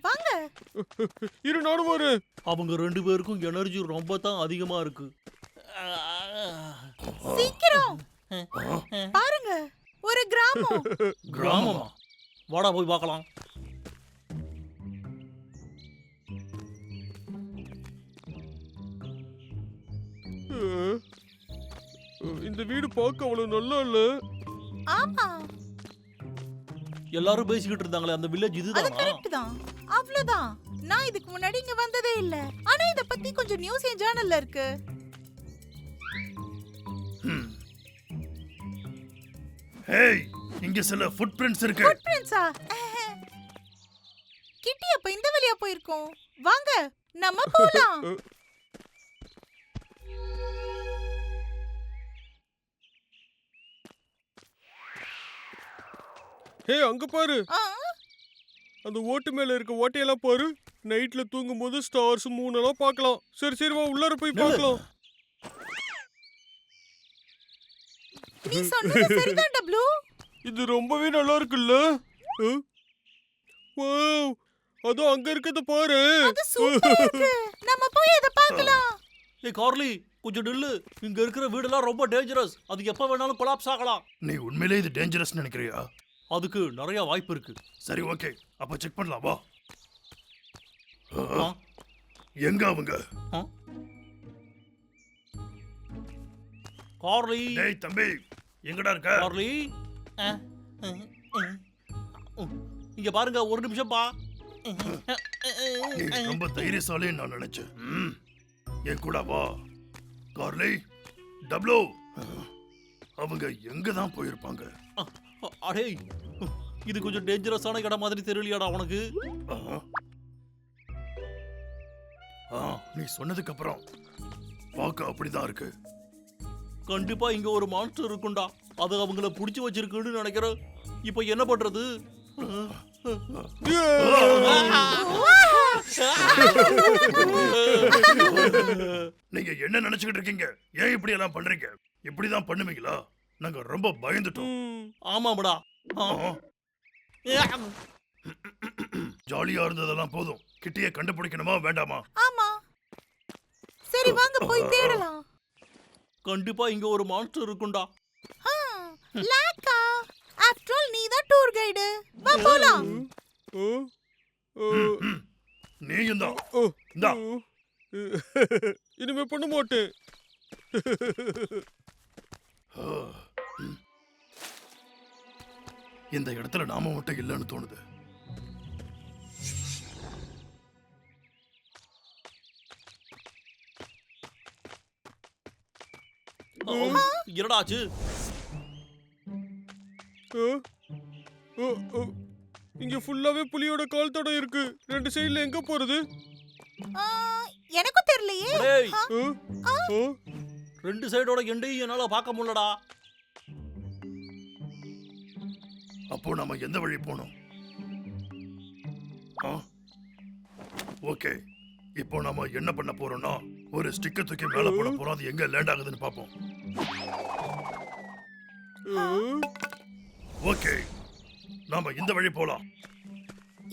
வாங்க. இரு நானும் வரேன். அவங்க 2 பேருக்கும் எனர்ஜி ரொம்ப தான் அதிகமா இருக்கு. சீக்கிரம் பாருங்க, ஒரு கிராமம். கிராமமா? வாடா போய் பார்க்கலாம். இந்த வீடு பார்க்க அவ்வளவு நல்லா இல்ல. ஆமா, எல்லாரும் பேசிக்கிட்டு இருந்தாங்களே அந்த வில்லேஜ் அது இதுதானா? கரெக்ட் தான். அவ்வளவுதான். நான் இதுக்கு முன்னாடி இங்க வந்ததே இல்ல. ஆனா இத பத்தி கொஞ்சம் நியூஸ் என் ஜர்னல்ல இருக்கு. ஹேய், இங்க சில ஃபுட் பிரிண்ட்ஸ் இருக்கு. ஃபுட் பிரிண்ட்ஸா? கிட்டி அப்ப இந்த வழியா போயிருக்கோம். வாங்க நம்ம போலாம். ஹே, அங்க பாரு. ஆ, அந்த ஓட்டு மேல இருக்க ஓட்டையெல்லாம் பாரு. நைட்ல தூங்கும் போது ஸ்டார்ஸ் மூன் எல்லாம் பார்க்கலாம். சரி சரி வா உள்ளார போய் பார்க்கலாம். நீ சொன்னது சரிதான் டப்ளூ. இது ரொம்பவே நல்லா இருக்குல்ல? வாவ், அதோ அங்க இருக்கத பாரு. அது சூப்பரா இருக்கு. நம்ம போய் அத பார்க்கலாம். ஏய் கார்லி, கொஞ்சம் நில்லு. இங்க இருக்கிற வீடெல்லாம் ரொம்ப டேஞ்சரஸ். அது எப்ப வேணாலும் கொலாப்ஸ் ஆகலாம். நீ உண்மையிலே இது டேஞ்சரஸ் நினைக்கிறியா? அதுக்கு நிறைய வாய்ப்பு இருக்கு. சரி ஓகே, அப்ப செக் பண்ணலாம் வா. ஆ? எங்க அவங்க? ஆ? கார்லி, டேய் தம்பி, எங்கடா இருக்க? கார்லி. இங்க பாருங்க, ஒரு நிமிஷம் பா. நீ ரொம்ப தைரியசாலின்னு நான் நினைச்சேன். என் கூட வா. கார்லி, டப்ளூ, அவங்க எங்க தான் போயிருப்பாங்க? அடே, இது கொஞ்சம் டேஞ்சரஸான இடம் மாதிரி தெரியலையாடா உனக்கு? நீ சொன்னதுக்கு அப்புறம் பார்க்க அப்படிதான் இருக்கு. கண்டிப்பா இங்க ஒரு மான்ஸ்டர் இருக்கும்டா. அது அவங்கள புடிச்சு வச்சிருக்குன்னு நினைக்கிறேன். இப்போ என்ன பண்றது? நீங்க என்ன நினைச்சுக்கிட்டு இருக்கீங்க? ஏன் இப்படி எல்லாம் பண்றீங்க? இப்படிதான் பண்ணுவீங்களா? நாங்க ரொம்ப பயந்துட்டோம். ஆமாடா. ஜாலியா இருந்ததெல்லாம் போதும். கிட்டிய கண்டுபிடிக்கணுமா வேண்டாமா? ஆமா, சரி வாங்க போய் தேடலாம். கண்டிப்பா இங்க ஒரு மான்ஸ்டர் இருக்கும்டா. லாக்கா, ஆஃப்டர் ஆல் நீ தான் டூர் கைடு. வா போலாம். நீயும் தான். இந்தா. இனிமே பண்ண மாட்டேன். இந்த இடத்துல நாம மட்டும் இல்லைன்னு தோணுது. என்னடா ஆச்சு? இங்க ஃபுல்லாவே புலியோட கால் தடம் இருக்கு. 2 சைடுல எங்க போறது? எனக்கும் தெரியலையே. டேய், ஆ? 2 சைடோட எண்டையும் என்னால பார்க்க முடியலடா. அப்போ நாம எந்த வழி போனோம்? ஓகே, இப்போ நாம என்ன பண்ண போறோம்னா ஒரு ஸ்டிக்கர் தூக்கி மேல போட போறோம். அது எங்க லேண்ட் ஆகுதுன்னு பாப்போம். ஓகே, நாம இந்த வழி போலாம்.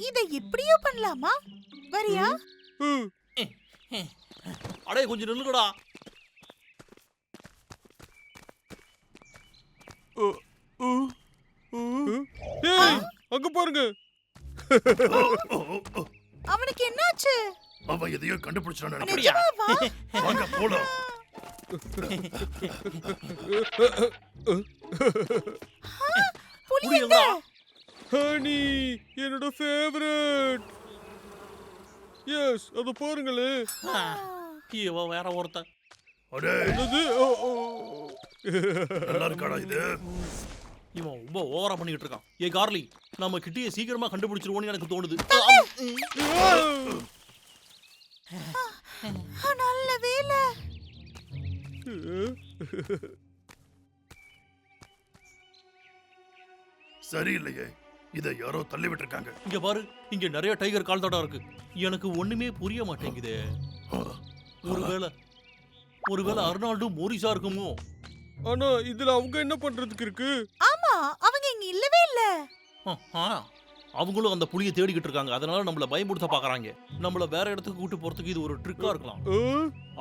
இதை இப்படியும் பண்ணலாமா? வரியா? அடே கொஞ்சம் நில்லுங்கடா. அங்க பாருங்க. அவனுக்கு என்னாச்சு? அவன் எதையோ கண்டுபிடிச்சான்னு நினைக்கிறேன். நிஜமாவா? வாங்க போலாம். புலி எங்க? புரியுங்களா? ஹனி, என்னோட ஃபேவரட். எஸ், அது பாருங்களே. இவன் வேற ஒருத்தன். அடே, என்னது? நல்லா இருக்காடா இது? இவன் ரொம்ப ஓவரா பண்ணிட்டு இருக்கான். ஏ கார்லி, நம்ம கிட்டிய சீக்கிரமா கண்டுபிடிச்சிருவோம்னு எனக்கு தோணுது. நல்ல வேலை. சரியில்லையே, இதை யாரோ தள்ளி விட்டுருக்காங்க. இங்க பாரு, இங்க நிறைய டைகர் கால் தடம் இருக்கு. எனக்கு ஒண்ணுமே புரிய மாட்டேங்குதே. ஒருவேளை அர்னால்டு மோரிஸா இருக்குமோ? ஆனா இதுல அவங்க என்ன பண்றதுக்கு இருக்கு? ஆமா, அவங்க இங்க இல்லவே இல்ல. அவங்களும் அந்த புலியை தேடிக்கிட்டு இருக்காங்க. அதனால நம்மள பயமுறுத்த பாக்குறாங்க. நம்மள வேற இடத்துக்கு கூட்டு போறதுக்கு இது ஒரு ட்ரிக்கா இருக்கலாம்.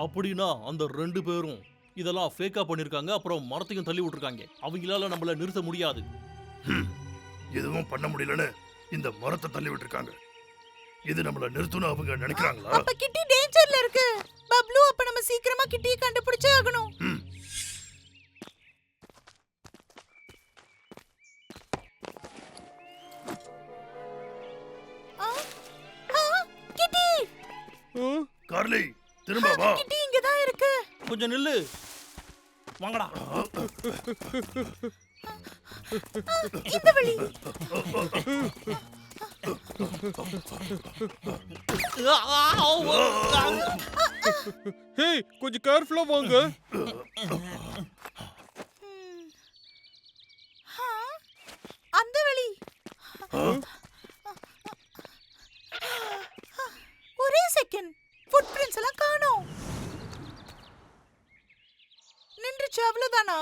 அப்படின்னா அந்த 2 பேரும் இதெல்லாம் ஃபேக்கா பண்ணிருக்காங்க. அப்புறம் மரத்தையும் தள்ளி விட்டுருக்காங்க. அவங்களால நம்மள நிறுத்த முடியாது. எதுவும் பண்ண முடியலன்னு இந்த மரத்தை தள்ளி விட்டுருக்காங்க. இது நம்மள நிறுத்தணும் அவங்க நினைக்கிறாங்களா? அப்ப கிட்டி டேஞ்சர்ல இருக்கு. பப்ளு, அப்ப நம்ம சீக்கிரமா கிட்டியை கண்டுபிடிச்சே ஆகணும். கிட்டி, கார்லி திரும்ப வா. கிட்டி இங்க தான் இருக்கு. கொஞ்சம் நில்லு. வாங்கடா. இந்த வழி. ஹே, கொஞ்சம் கேர்ஃபுல்லா வாங்க. அந்த வழி. ஒரே செகண்ட், ஃபுட் பிரிண்ட்ஸ் எல்லாம் காணோம். நின்றுச்சு, அவ்வளவுதானா?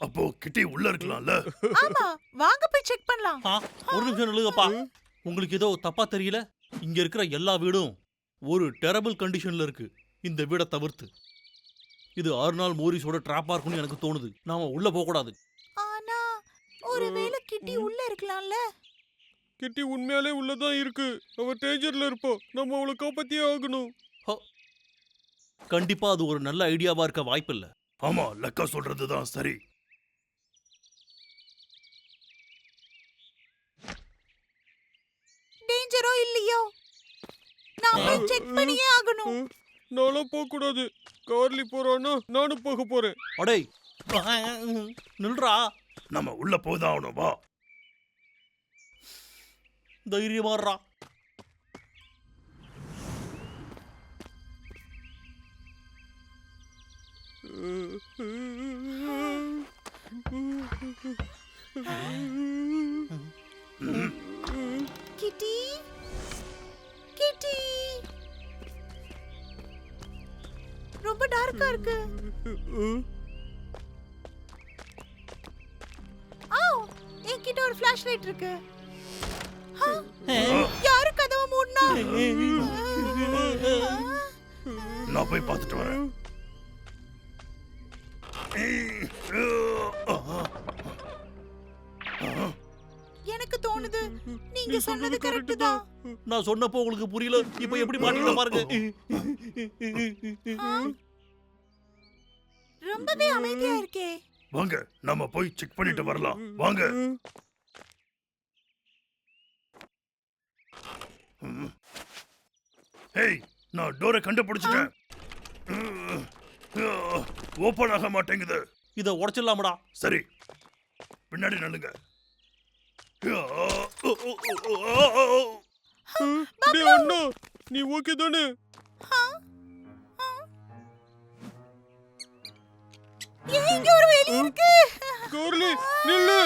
அப்போ கிட்டி உள்ள இருக்கலாம்ல? ஆமா, வாங்க போய் செக் பண்ணலாம். ஒரு நிமிஷம் நில்லுங்கப்பா. உங்களுக்கு ஏதோ தப்பா தெரியல? இங்க இருக்கிற எல்லா வீடும் ஒரு டெரபிள் கண்டிஷன்ல இருக்கு, இந்த வீடை தவிர்த்து. இது ஆர்னால் மோரிஸோட ட்ராப்பா இருக்கும்னு எனக்கு தோணுது. நாம உள்ள போக கூடாது. ஆனா ஒருவேளை கிட்டி உள்ள இருக்கலாம்ல? கிட்டி உண்மையாலே உள்ளதான் இருக்கு. அவ டேஞ்சர்ல இருப்பா. நம்ம அவளை காப்பாத்தியே ஆகணும். கண்டிப்பா அது ஒரு நல்ல ஐடியாவா இருக்க வாய்ப்பில்ல. ஆமா, லக்கா சொல்றதுதான் சரி. டேஞ்சரோ இல்லையோ, நாம செக் பண்ணியே ஆகணும். நானும் போக கூடாது. கார்லி போறானா, நானும் போக போறேன். அடே நில்றா. நம்ம உள்ள போதான் ஆகணும். வா. தைரியமாறா. கிட்டி, கிட்டி, ரொம்ப டார்க்கா இருக்கு. என்கிட்ட ஒரு ஃபிளாஷ் லைட் இருக்கு. யாரு கதவை மூடுனா? நான் போய் பார்த்துட்டு வரேன். எனக்கு தோணுது நீங்க சொன்னது கரெக்ட் தான். நான் சொன்னப்போ உங்களுக்கு புரியல. இப்போ எப்படி மாட்டீங்க பாருங்க. ரொம்பவே அமைதியா இருக்கே. வாங்க, நம்ம போய் செக் பண்ணிட்டு வரலாம். வாங்க. ஹேய், நான் டோரை கண்டுபிடிச்சிட்டேன். ஓபன் ஆக மாட்டேங்குது. இத உடைச்சிடலாமடா. சரி, பின்னாடி நில்லுங்க. டேய் அண்ணா, நீ ஓகே தானே? இங்க ஒரு வேலி இருக்கு. கார்லி நில்லு.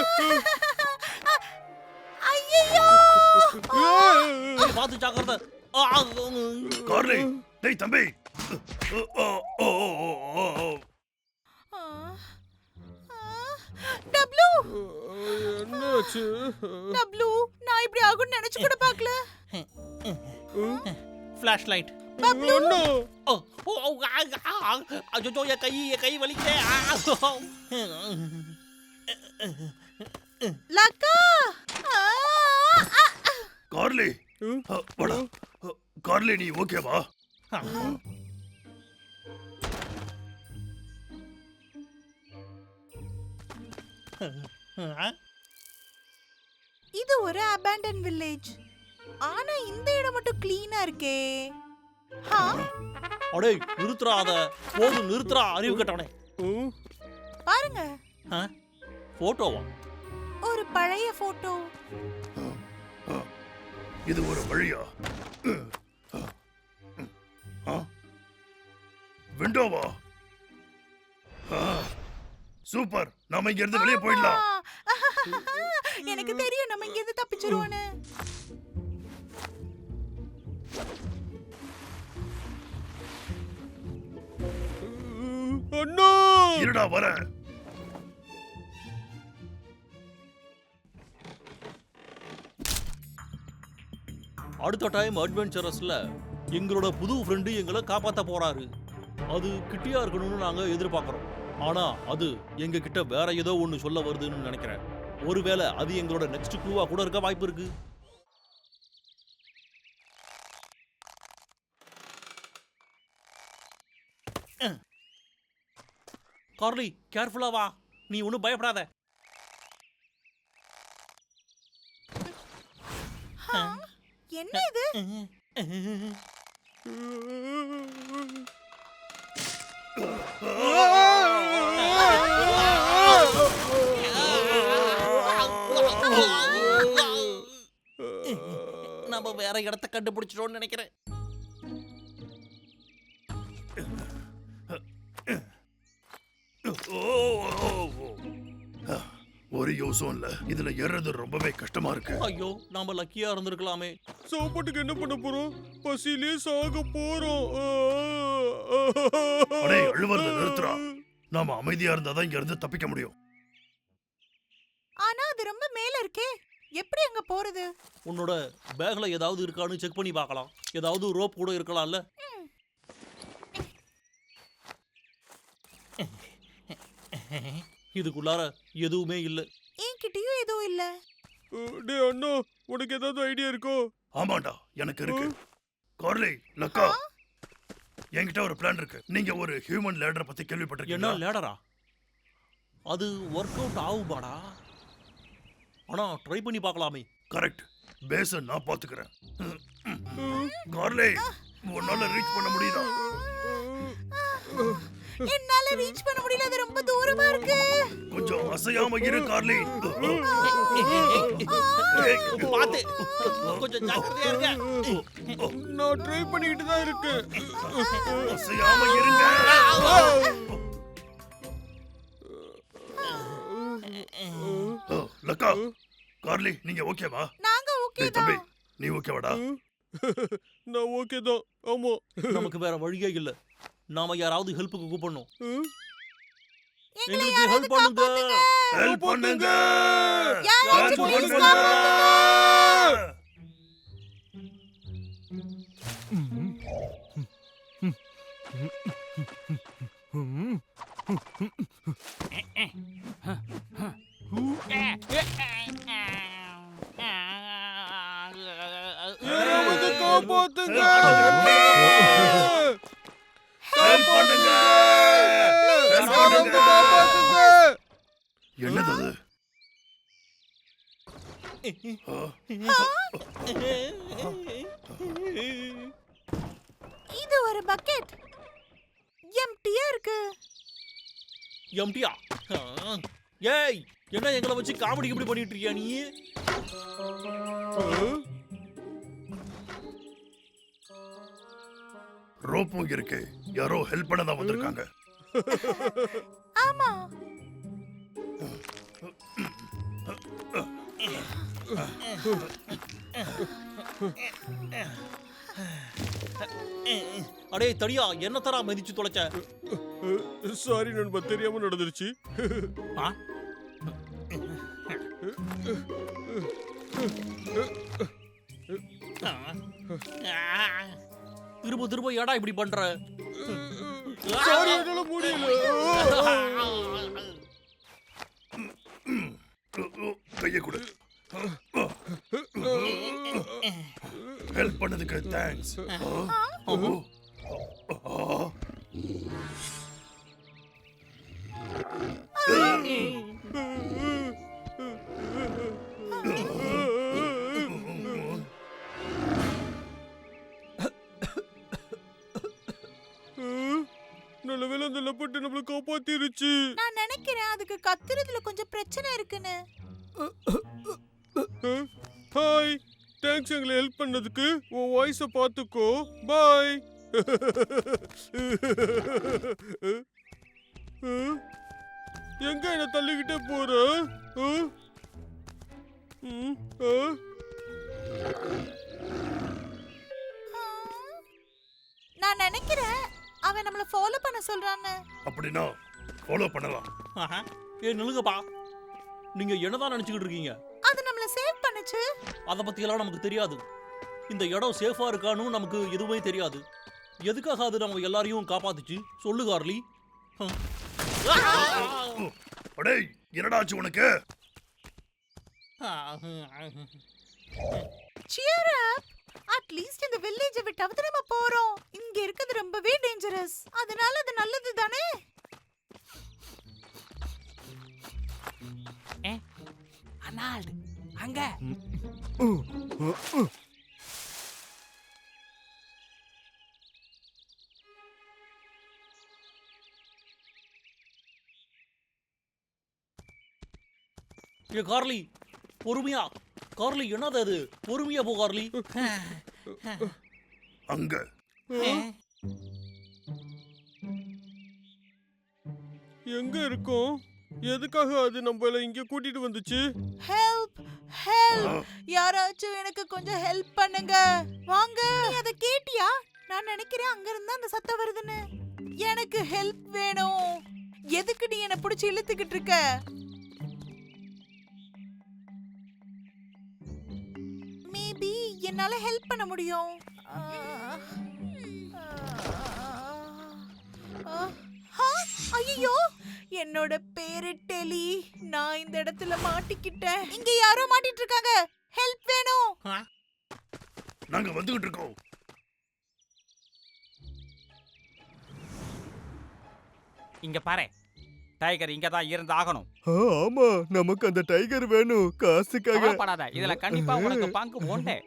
ஐயோ, பாத்து ஜாக்கிரதை. கார்லி, டேய் தம்பி. டப்ளு, என்னாச்சு? டப்ளு, நான் இப்படி ஆகும்னு நினைச்சு கூட பார்க்கல. Flash light. அண்ணா, அச்சோ, என் கை வலிக்குதே. லக்கா, கார்லி, வாடா. கார்லி, நீ ஓகேவா? இது ஒரு abandoned village. ஆனா இந்த இடம் மட்டும் க்ளீனா இருக்கே. அடே நிறுத்துறா அத. போதும் நிறுத்துறா, அறிவு கட்டவனே. பாருங்க, போட்டோவா? ஒரு பழைய போட்டோ. இது ஒரு வழியா? விண்டோவா? சூப்பர், நாம இங்க இருந்து வெளியே போயிடலாம். எனக்கு தெரியும் நம்ம இங்க இருந்து தப்பிச்சிருவோன்னு. அண்ணா, இருடா வர. அடுத்த டைம் அட்வென்ச்சரஸ்ல எங்களோட புது ஃப்ரெண்டு எங்களை காப்பாத்த போறாரு. அது கிட்டியா இருக்கணும்னு நாங்க எதிர்பார்க்கறோம். ஆனா அது எங்க கிட்ட வேற ஏதோ ஒண்ணு சொல்ல வருதுன்னு நினைக்கிறேன். ஒருவேளை அது எங்களோட நெக்ஸ்ட் க்ளூவா கூட இருக்க வாய்ப்பு இருக்கு. கார்லி, கேர்ஃபுல்லா வா. நீ ஒன்னும் பயப்படாத. என்ன இது? நம்ம வேற இடத்த கண்டுபிடிச்சிட்டோம்னு நினைக்கிறேன். ஒரு யோசம் இல்ல, இதுல ஏறது ரொம்பவே கஷ்டமா இருக்கு. ஐயோ, நாம லக்கியா இருந்திருக்கலாமே. சாப்பாட்டுக்கு என்ன பண்ண போறோம்? பசியிலே சாக போறோம். அடே, அழுவறத நிறுத்துறா. நாம அமைதியா இருந்தாதான் இங்க இருந்து தப்பிக்க முடியும். ஆனா அது ரொம்ப மேல இருக்கே, எப்படி அங்க போறது? உன்னோட பேக்ல ஏதாவது இருக்கான்னு செக் பண்ணி பார்க்கலாம். ஏதாவது ரோப் கூட இருக்கலாம்ல. இதுக்குள்ளார எதுவுமே இல்ல. என்கிட்டயும் எதுவும் இல்ல. டே அண்ணா, உனக்கு ஏதாவது ஐடியா இருக்கோ? ஆமாண்டா, எனக்கு இருக்கு. கார்லி, லக்கா, என்கிட்ட ஒரு பிளான் இருக்கு. நீங்க ஒரு ஹியூமன் லேடரை பத்தி என்ன கேள்விப்பட்டிருக்கீங்களா? லேடரா? அது ஒர்க் அவுட் ஆகுமாடா? ஆனா ட்ரை பண்ணி பார்க்கலாமே. கரெக்ட். பேஸ நான் பாத்துக்கிறேன். கார்லி, உன்னால ரீச் பண்ண முடியுதா? என்னால ரீச் பண்ண முடியல, அது ரொம்ப தூரமா இருக்கு. கொஞ்சம் அசையாம இரு கார்லி. பாத்து, கொஞ்சம் ஜாக்கிரதையா இருங்க. நான் ட்ரை பண்ணிட்டு தான் இருக்கேன். அசையாம இருங்க. லக்கா, கார்லி, நீங்க ஓகேவா? நாங்க ஓகே டேய் தான். தம்பி, நீ ஓகேவாடா? நான் ஓகே தான். ஆமா. நமக்கு வேற வழியே இல்ல. நாம யாராவது ஹெல்ப்புக்கு கூப்பிடணும். எங்களை எங்களுக்கு யாராவது ஹெல்ப் பண்ணுங்க. காப்பாத்துங்க. ஹெல்ப் பண்ணுங்க. யாராச்சும் ஹெல்ப் please பண்ணுங்க. யாராவது காப்பாத்துங்க. ஹெல்ப் பண்ணுங்க. ஹெல்ப் பண்ணுங்க. காப்பாத்துங்க. என்னது அது? இது ஒரு பக்கெட். எம்டியா இருக்கு. எம்டியா? ஏய், என்ன எங்களை வச்சு காமெடி இப்படி பண்ணிட்டு இருக்கியா நீ? ரோப்பும் இருக்கு. யாரோ ஹெல்ப் பண்ண தான் வந்திருக்காங்க. ஆமா. அடே தடியா, என்ன தரா மிதிச்சு தொலைச்ச? சாரி நண்பா, தெரியாம நடந்துருச்சு. ஆ? திரும்ப திரும்ப ஏடா இப்படி பண்ற? சாரி, என்னால முடியல. கையை கொடு. ஹெல்ப் பண்ணதுக்கு தேங்க்ஸ். நல்லவேளை அந்த லெப்பர்ட் நம்மள காப்பாத்திருச்சு. நான் நினைக்கிறேன் அதுக்கு கத்துறதுல கொஞ்சம் பிரச்சனை இருக்குன்னு. ஹாய், தேங்க்ஸ் எங்களை ஹெல்ப் பண்ணதுக்கு. உன் வாய்ஸ பாத்துக்கோ. பாய். எங்க என்ன தள்ளிக்கிட்டே போற? நான் நினைக்கிறேன் அவன் நம்மள ஃபாலோ பண்ண சொல்றான்னு. அப்படின்னா ஃபாலோ பண்ணலாம். ஏ நிலுங்கப்பா, நீங்க என்னதான் நினைச்சுக்கிட்டு இருக்கீங்க? அது நம்மள சேவ் பண்ணுச்சு. அத பத்தி எல்லாம் நமக்கு தெரியாது. இந்த இடம் சேஃபா இருக்கான்னு நமக்கு எதுவுமே தெரியாது. எதுக்காக அது நம்ம எல்லாரையும் காப்பாத்துச்சு சொல்லு கார்லி. அடேய் என்னடாச்சு உனக்கு? cheer up. அட்லீஸ்ட் இந்த வில்லேஜை விட்டாவது நம்ம போறோம். இங்க இருக்கிறது ரொம்பவே டேஞ்சரஸ். அதனால அது நல்லது தானே? அனால்ட் அங்க கார்லி பொறுமையா. கார்லி என்னது அது? பொறுமையா போ கார்லி. அங்க எங்க இருக்கோம்? எதுக்காக அது நம்மள இங்க கூட்டிட்டு வந்துச்சு? ஹெல்ப் ஹெல்ப், யாராச்சும் எனக்கு கொஞ்சம் ஹெல்ப் பண்ணுங்க. வாங்க. நீ அத கேட்டியா? நான் நினைக்கிறேன் அங்க இருந்தா அந்த சத்தம் வருதுன்னு. எனக்கு ஹெல்ப் வேணும். எதுக்கு நீ என்ன பிடிச்சி இழுத்துக்கிட்டு இருக்க? மேபி என்னால ஹெல்ப் பண்ண முடியும். ஐயோ, என்னோட பேரு டெலி. நான் இந்த இடத்துல மாட்டிக்கிட்டேன். இங்க யாரோ மாட்டிட்டு இருக்காங்க. ஹெல்ப் வேணும். நாங்க வந்துகிட்டு இருக்கோம். இங்க பாரு, டைகர் இங்க தான் இருந்தாகணும். ஆமா, நமக்கு அந்த டைகர் வேணும் காசுக்காக. கவலைப்படாத, இதுல கண்டிப்பா உனக்கு பங்கு உண்டு.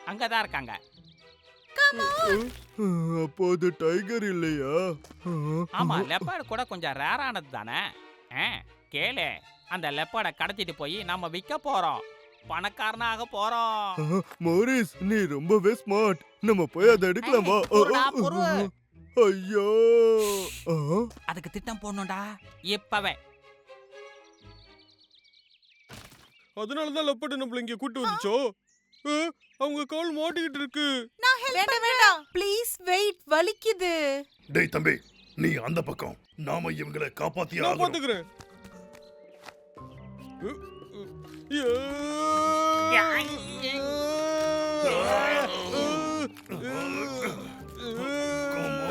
அங்கதான் இருக்காங்க. அப்போ அது டைகர் இல்லையா? ஆமா, லெப்பர்டு கூட கொஞ்சம் ரேரானது தானே. கேளு, அந்த லெப்பர்டை கடத்திட்டு போய் நம்ம விற்க போறோம். பணக்காரனாக போறோம். மோரிஸ், நீ ரொம்பவே ஸ்மார்ட். நம்ம போய் அதை எடுக்கலாமா? ஐயோ, அதுக்கு திட்டம் போடணும்டா இப்பவே. அதனாலதான் லெப்பர்ட் நம்மள இங்க கூட்டி வந்துச்சோ? அவங்க கால் மாட்டிக்கிட்டு இருக்கு. நான் ஹெல்ப் வேண்டாம். ப்ளீஸ் வெயிட், வலிக்குது. டேய் தம்பி, நீ அந்த பக்கம். நாம இவங்களை காப்பாத்தியே நான் ஆகணும். பாத்துக்கிறேன்.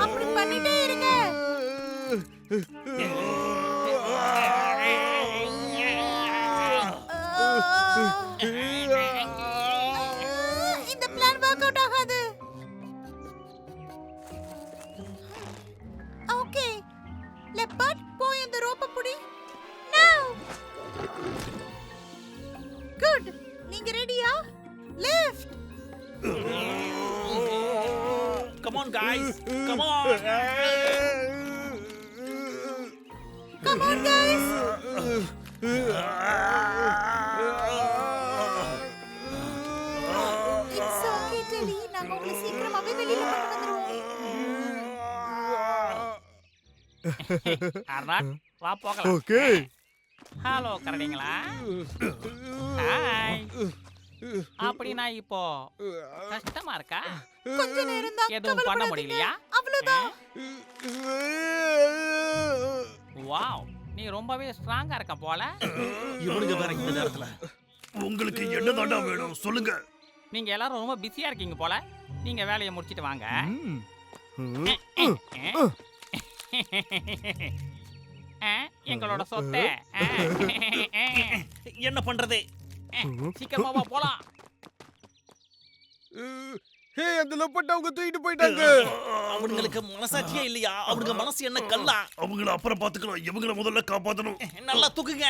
அப்படி பண்ணிட்டே இருங்க. இந்த பிளான் வொர்க் அவுட் ஆகாது. ஓகே, லெப்பர்ட் போய் அந்த ரோப்பை புடி. நவ குட். நீங்க ரெடியா? Lift. Come on guys, come on. Come on guys. It's okay Telly, நாங்க உங்களை சீக்கிரமாவே வெளியில கொண்டு வந்துருவோம். அர்னாட், வா போகலாம். ஓகே. ஹலோ கரடிங்களா. ஹாய். அப்படினா இப்போ கஷ்டமா இருக்கா? கொஞ்ச நேரம் தான். எதுவும் பண்ண முடியலையா? அவ்வளவுதான். வாவ், நீ ரொம்பவே ஸ்ட்ராங்கா இருக்க போல. இவனுங்க வேற இந்த நேரத்துல. உங்களுக்கு என்னதாண்டா வேணும் சொல்லுங்க. நீங்க எல்லாரும் ரொம்ப பிஸியா இருக்கீங்க போல. நீங்க வேலையை முடிச்சிட்டு வாங்க. எங்களோட சொத்தை. என்ன பண்றது? சீக்கிரமா வா போலாம். ஹே, அந்த லெப்பர்ட் அவங்க தூக்கிட்டு போயிட்டாங்க. அவங்களுக்கு மனசாட்சியே இல்லையா? அவங்க மனசு என்ன கல்லா? அவங்கள அப்புறம் பாத்துக்கலாம். இவங்கள முதல்ல காப்பாத்தணும். நல்லா தூக்குங்க.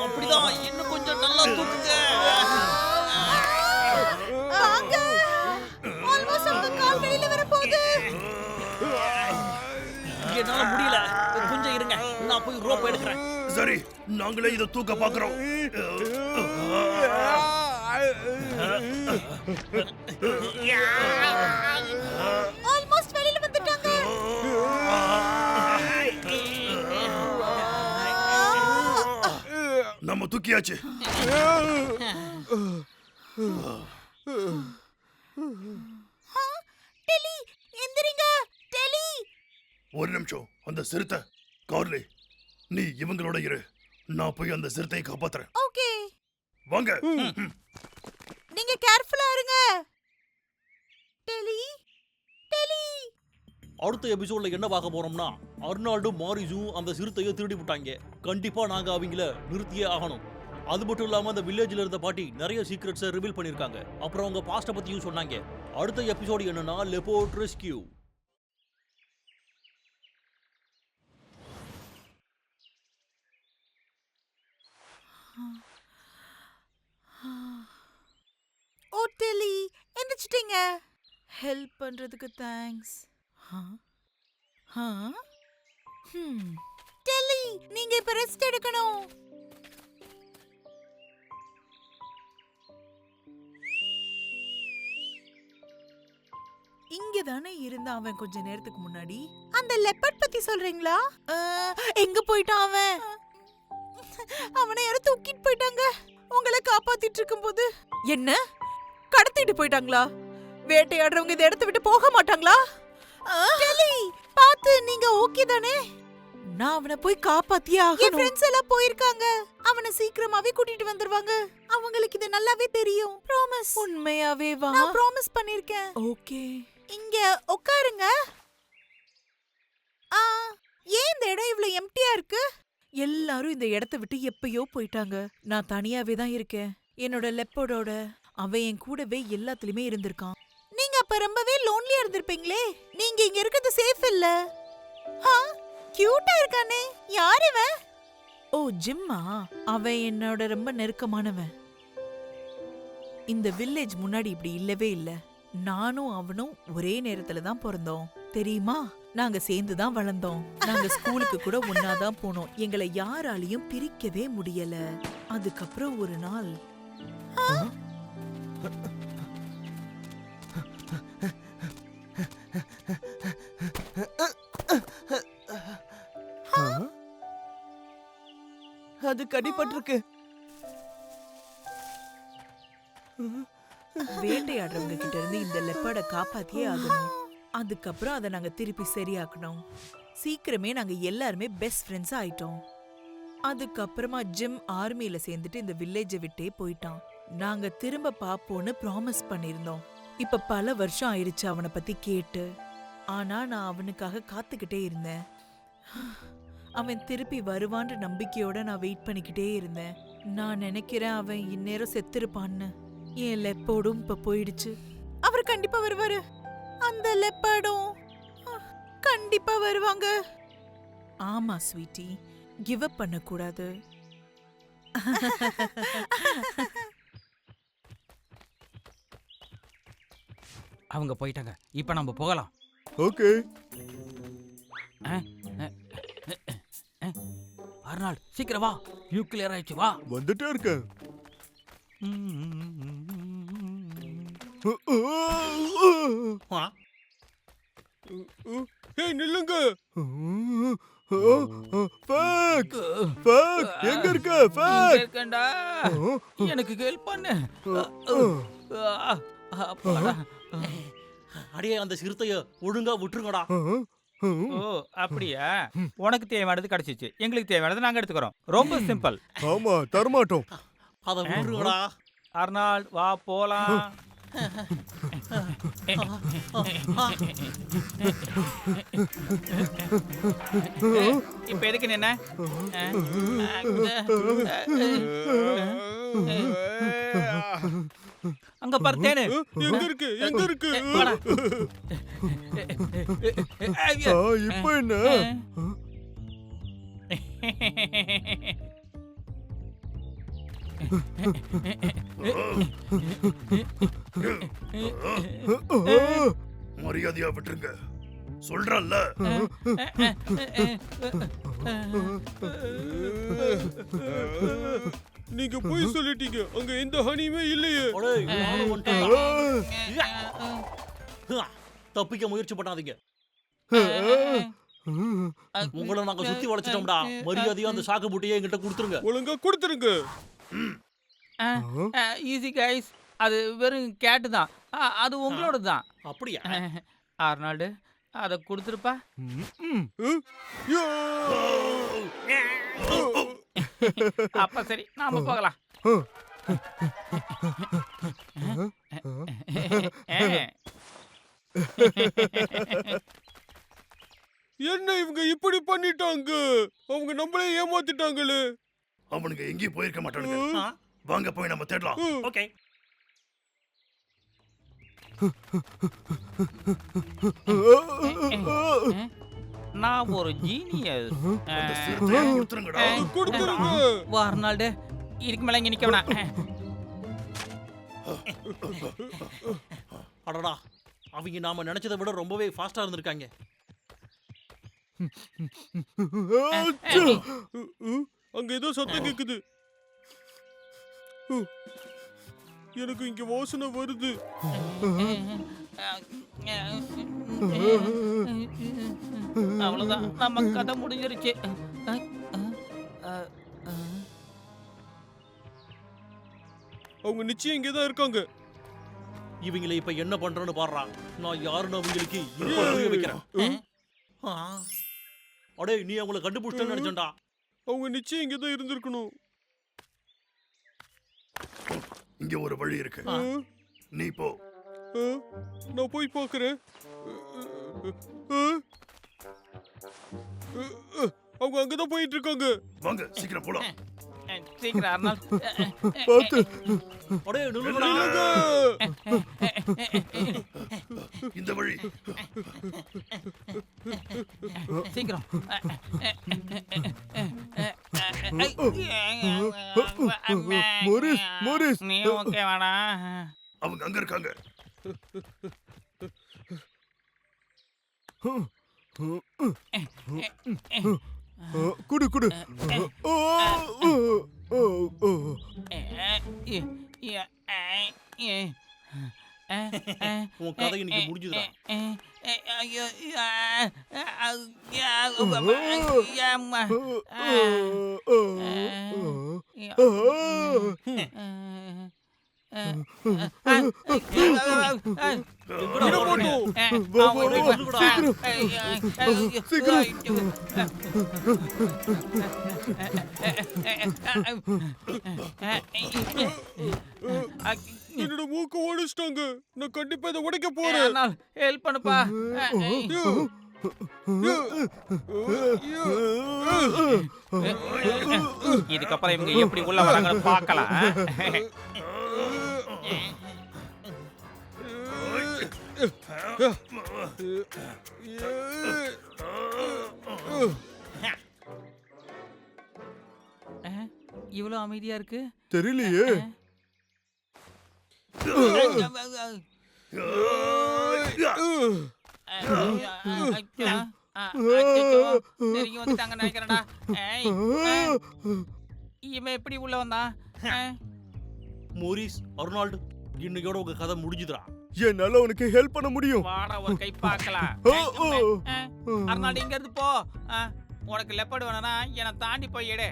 அப்படிதான், இன்னும் கொஞ்சம் நல்லா தூக்குங்க. வாங்க. ஆல்மோஸ்ட் அவங்க கால் வெளியில வர போகுது. என்னால முடியல, கொஞ்சம் இருங்க, நான் போய் ரோப் எடுக்கிறேன். சரி, நாங்களே இதை தூக்க பாக்குறோம். ஆல்மோஸ்ட் வெளியில வந்துட்டாங்க. நம்ம தூக்கியாச்சு. டெலி, எந்திரிங்க. டெலி, ஒரு நிமிஷம். அந்த சிறுத்தை கார்லி, நீ இவங்களோட இரு. நான் போய் அந்த சிறுத்தையை காப்பாத்துறேன். ஓகே, வாங்க. நீங்க கேர்ஃபுல்லா இருங்க. டெலி டெலி. அடுத்த எபிசோட்ல என்ன பார்க்க போறோம்னா, அர்னால்டும் மாரிஸும் அந்த சிறுத்தையை திருடி விட்டாங்க. கண்டிப்பா நாங்க அவங்கள நிறுத்தியே ஆகணும். அது மட்டும் இல்லாம அந்த வில்லேஜ்ல இருந்த பாட்டி நிறைய சீக்ரெட்ஸை ரிவீல் பண்ணிருக்காங்க. அப்புறம் அவங்க பாஸ்ட பத்தியும் சொன்னாங்க. அடுத்த எபிசோடு என்னன்னா லெப்போர்ட் ரெஸ்கியூ. ஓ டெலி, எந்திரிச்சிட்டீங்க. ஹெல்ப் பண்றதுக்கு தேங்க்ஸ். டெலி, நீங்க இப்ப ரெஸ்ட் எடுக்கணும். இங்க தானே இருந்தா அவன் கொஞ்ச நேரத்துக்கு முன்னாடி. அந்த லெப்பர்ட் பத்தி சொல்றீங்களா? எங்க போயிட்டான் அவன்? அவனை யாரும் தூக்கிட்டு போயிட்டாங்க. உங்களை காப்பாத்திட்டு இருக்கும்போது. என்ன, கடத்திட்டு போயிட்டாங்களா? வேட்டையாடுறவங்க இந்த இடத்தை விட்டு போக மாட்டாங்களா? டெலி, பாத்து, நீங்க ஓகே தானே? நான் அவனை போய் காப்பாத்தியே ஆகணும். என் ஃப்ரெண்ட்ஸ் எல்லாம் போயிருக்காங்க. அவனை சீக்கிரமாவே கூட்டிட்டு வந்துருவாங்க. அவங்களுக்கு இது நல்லாவே தெரியும். ப்ராமிஸ். உண்மையாவே வா. நான் ப்ராமிஸ் பண்ணிருக்கேன். ஓகே, இங்க உட்காருங்க. ஏன் இந்த இடம் இவ்ளோ எம்டியா இருக்கு? எல்லாரும் இந்த இடத்தை விட்டு எப்பயோ போயிட்டாங்க. நான் தனியாவே தான் இருக்கேன். என்னோட லெப்பர்டோட. அவன் என் கூடவே எல்லாத்துலயுமே இருந்திருக்கான். நீங்க அப்ப ரொம்பவே லோன்லியா இருந்திருப்பீங்களே. நீங்க இங்க இருக்கிறது சேஃப் இல்ல. கியூட்டா இருக்கானே, யார் இவன்? ஓ, ஜிம்மா. அவன் என்னோட ரொம்ப நெருக்கமானவன். இந்த வில்லேஜ் முன்னாடி இப்படி இல்லவே இல்ல. நானும் அவனும் ஒரே நேரத்துல தான் பிறந்தோம், தெரியுமா? நாங்க சேர்ந்து தான் வளர்ந்தோம். நாங்க ஸ்கூலுக்கு கூட ஒன்னாதான் போனோம். எங்களை யாராலையும் பிரிக்கவே முடியல. அதுக்கப்புறம் ஒரு நாள் அது கடிபட்டிருக்கு. வேட்டையாடுறவங்க கிட்ட இருந்து இந்த லெப்பர்ட காப்பாத்தியே ஆகணும். அதுக்கப்புறம் அதை நாங்க திருப்பி சரியாக்கணும். சீக்கிரமே நாங்க எல்லாருமே பெஸ்ட் ஃப்ரெண்ட்ஸ் ஆயிட்டோம். அதுக்கப்புறமா ஜிம் ஆர்மியில சேர்ந்துட்டு இந்த வில்லேஜை விட்டே போயிட்டான். நாங்க திரும்ப பாப்போன்னு ப்ராமிஸ் பண்ணிருந்தோம். இப்ப பல வருஷம் ஆயிருச்சு அவனை பத்தி கேட்டு. ஆனா நான் அவனுக்காக காத்துக்கிட்டே இருந்தேன். அவன் திருப்பி வருவான்ற நம்பிக்கையோட நான் வெயிட் பண்ணிக்கிட்டே இருந்தேன். நான் நினைக்கிறேன் அவன் இந்நேரம் செத்துருப்பான்னு. என் லெப்பர்டும் இப்ப போயிடுச்சு. அவர் கண்டிப்பா வருவாரு. அந்த லெப்பர்டும் கண்டிப்பா வருவாங்க. ஆமா ஸ்வீட்டி, கிவ் அப் பண்ண கூடாது. அவங்க போயிட்டாங்க. இப்ப நம்ம போகலாம். ஓகே. அர்னால்ட், சீக்கிரம் வா. நியூக்ளியர் ஆயிடுச்சு, வா. வந்துட்டே இருக்கேன். ஏய், நில்லுங்க. ஃபேக் ஃபேக், எங்க இருக்க? ஃபேக் இருக்கேன்டா. எனக்கு ஹெல்ப் பண்ணு. அப்பாடா. அடியே, அந்த சிறுத்தைய ஒழுங்கா விட்டுருங்கடா. ஓ, அப்படியா? உனக்கு தேவையானது கிடைச்சிச்சு, எங்களுக்கு தேவையானது நாங்க எடுத்துக்கிறோம். ரொம்ப சிம்பிள். ஆமா, தரமாட்டோம். அதை விட்டுருங்கடா. அர்னால்ட், வா போலாம். இப்ப எதுக்கு நின்ன? அங்க பாரு தேனு. எங்க இருக்கு? எங்க இருக்கு? இப்ப என்ன? மரியாதையா விட்டுருங்க சொல்றல்ல. நீங்க போய் சொல்லிட்டீங்க. அங்க எந்த ஹனியுமே இல்லையே. அடேய், நானும் வந்துட்டேன்டா. தப்பிக்க முயற்சி பண்ணாதீங்க. உங்களை நாங்க சுத்தி வளைச்சிட்டோம்டா. மரியாதையா அந்த சாக்கு புட்டியை என்கிட்ட கொடுத்துருங்க. ஒழுங்கா கொடுத்துருங்க. ஈஸி கைஸ், அது வெறும் கேட்டு தான். அது உங்களோட தான். அப்படியா? அர்னால்டு, அதை கொடுத்துருப்பா. யா! அப்ப சரி, நாம போகலாம். என்ன இவங்க இப்படி பண்ணிட்டாங்க? அவங்க நம்மளே ஏமாத்திட்டாங்களே. அவனுங்க எங்கேயும் போயிருக்க மாட்டானுங்க. ஆ, வாங்க போய் நம்ம தேடலாம். ஓகே. நான் ஒரு ஜீனியஸ். அந்த சிறுத்தையை கொடுத்துருங்கடா. கொடுத்துருங்க. வா அர்னால்டு, இதுக்கு மேல இங்க நிக்க வேணாம். அடடா, அவங்க நாம நினைச்சதை விட ரொம்பவே ஃபாஸ்டா இருந்திருக்காங்க. அங்க ஏதோ சத்தம் கேக்குது. எனக்கு இங்க வாசனை வருது. அவ்வளவுதான், நம்ம கதை முடிஞ்சிருச்சு. அவங்க நிச்சயம் இங்கதான் இருக்காங்க. இவங்களை இப்ப என்ன பண்றேன்னு பாடுறா. நான் யாருன்னு அவங்களுக்கு இப்ப புரிய வைக்கிறேன். ஆ. அடே, நீ அவங்கள கண்டுபிடிச்சேன்னு நினைச்சேன்டா. அவங்க நிச்சயம் இங்கதான் இருந்திருக்கணும். இங்க ஒரு வழி இருக்கு. ஆ, நீ போ. ஆ, நான் போய் பார்க்கறேன். ஆ, அவங்க அங்கதான் போயிட்டு இருக்காங்க. வாங்க சீக்கிரம் போலாம். சீக்கிரம் அர்னால்டு. அடே, நில்லுடா. நில்லுங்க. இந்த வழி. சீக்கிரம். மோரிஸ். நீ ஓகே வாடா. அவங்க அங்க இருக்காங்க. குடு உன் கதை இன்னைக்கு முடிஞ்சுதுடா. என்னோட மூக்க ஓடிச்சிட்டாங்க. நான் கண்டிப்பா இதை உடைக்க போறேன். ஹெல்ப் பண்ணுப்பா. இதுக்கப்புறம் இவங்க எப்படி உள்ள வராங்கன்னு பார்க்கலாம். இவ்வளவு அமைதியா இருக்கு. தெரியலையே. நெருங்கி வந்துட்டாங்க நினைக்கிறேன்டா. இவன் எப்படி உள்ள வந்தான்? மோரிஸ், அர்னால்டு, இன்னையோட உங்க கதை முடிஞ்சுதுடா. என்னால உனக்கு ஹெல்ப் பண்ண முடியும். வாடா ஒரு கை பார்க்கலாம். அர்னால்டு இங்க இருந்து போ. உனக்கு லெப்பர்டு வேணும்னா என்னை தாண்டி போய் எடு.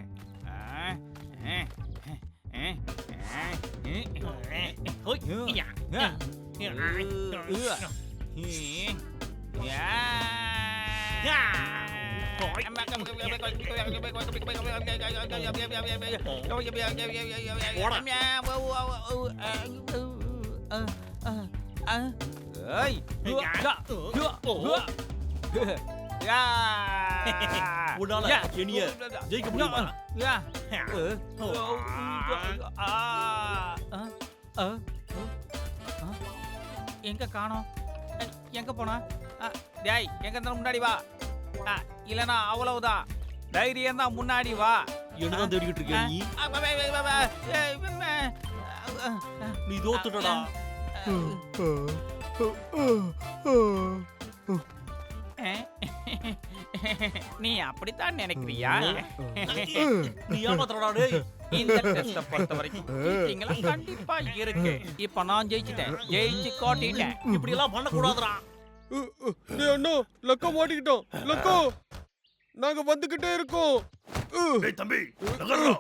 உன்னால என்னைய ஜெயிக்க முடியுமா? எங்க காணோம்? எங்க போனா? டேய், எங்க இருந்தாலும் முன்னாடி வா. இல்லனா அவ்வளவுதான். தைரியம் தான், முன்னாடி வா. என்னதான் தேடிக்கிட்டு இருக்க நீ? நீ தோத்துட்டடா. நீ அப்படித்தான் நினைக்கிறியா? நீ ஏமாத்துறடா டேய். இந்த டெஸ்ட பொறுத்த வரைக்கும் cheating-ல கண்டிப்பா இருக்கு. இப்ப நான் ஜெயிச்சிட்டேன், ஜெயிச்சு காட்டிட்டேன். இப்படி எல்லாம் பண்ண கூடாதுடா. டேய் அண்ணா, லக்கா மாட்டிக்கிட்டோம். லக்கா, நாங்க வந்துகிட்டே இருக்கோம். டேய் தம்பி, நகர்றா.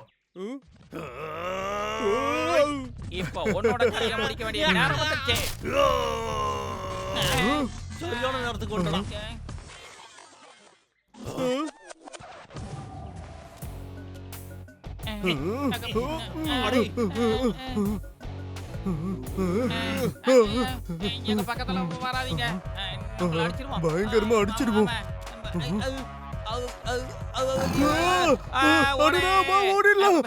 இப்ப உன்னோட கையை முடிக்க வேண்டிய நேரம் வந்துச்சு. சரியான நேரத்துக்கு வந்துடா. அடே, எங்க பக்கத்துல வராதீங்க. நம்மள அடிச்சிருவோம். பயங்கரமா அடிச்சிடுவோம். அடடா, வா, ஓடிடலாம்.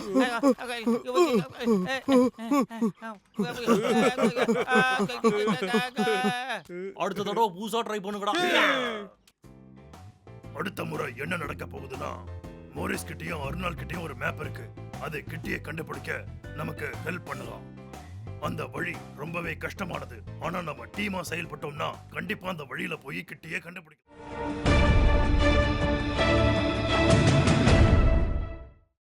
அடுத்த தடவை புதுசா ட்ரை பண்ணுங்கடா. அடுத்த முறை என்ன நடக்க போகுதுன்னா, மோரிஸ் கிட்டயும் அருணால் கிட்டயும் ஒரு மேப் இருக்கு. அதை கிட்டியே கண்டுபிடிக்க நமக்கு ஹெல்ப் பண்ணலாம். அந்த வழி ரொம்பவே கஷ்டமானது. ஆனா நம்ம டீமா செயல்பட்டோம்னா கண்டிப்பா அந்த வழியில போய் கிட்டியே கண்டுபிடிக்கலாம்.